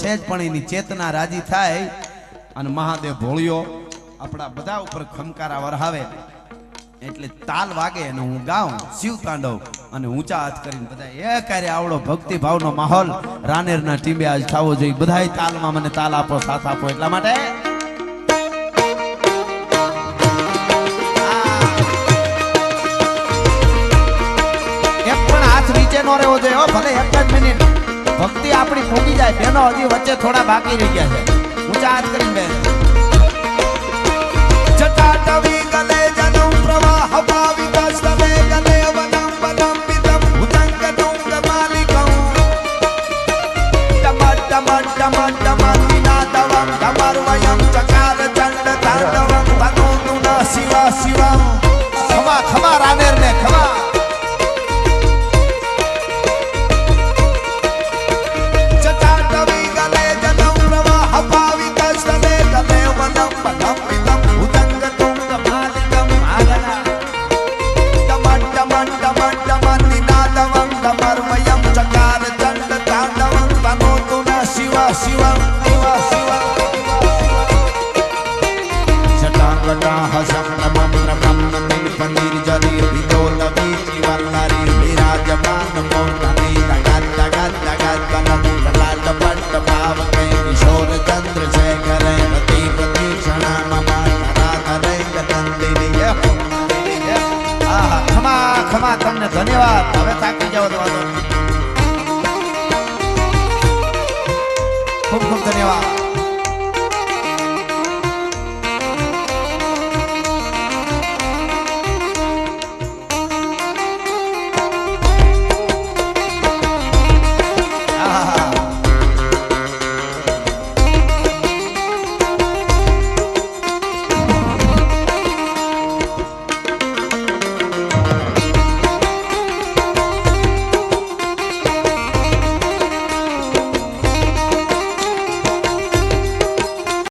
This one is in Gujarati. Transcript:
સહેજ પણ એની ચેતના રાજી થાય અને મહાદેવ ભોળિયો આપણા બધા ઉપર ખમકારા વરહાવે એટલે તાલ વાગે અને હું ગાઉં શિવ તાંડવ અને ઊંચા હાથ કરીને બધા એ કાર્ય આવડો ભક્તિ ભાવનો માહોલ રાનેરના ટીમે આજ થવો જોઈએ બધાય તાલમાં મને તાલ આપો સાથ આપો એટલા માટે એક પણ હાથ નીચે નો રહેવો જોઈએ ભલે એક જ મિનિટ ભક્તિ આપણી ફૂગી જાય બેનો હજી વચ્ચે થોડા બાકી રહી ગયા છે ઊંચા હાથ કરીને બેન જટાટવી ગલે જનમ પ્રવાહ ભાવિકાસ્તવે ગલે વનમ વનમ પિતમ ભુજંગ તુંગ માલિકમ ટમટ ટમટ ટમટ ટમટ વિનાદવમ ધમર વયમ ચકાર ચંડ તાંડવમ તનો તુન શિવ શિવમ ખમા ખમા રાનેર ને ખમા જટાટવી ગલે જનમ પ્રવાહ ભાવિકાસ્તવે ગલે વનમ વનમ શિવમ જટાંગટા હસમ નમમ નમમ નમિ પંદિર જરી વિદોલવી જીવનલારી વિરાજમાન મોર્ધની તગત તગત તગત બનમ લાલ પટ્ટ ભાવકે કિશોર ચંદ્ર શેખરે પ્રતિ પ્રતિક્ષણા મમ કરા કરે નંદિની આહા ખમા ખમા તમને ધન્યવાદ હવે થાકી જાવ તો ખૂબ ખૂબ ધન્યવાદ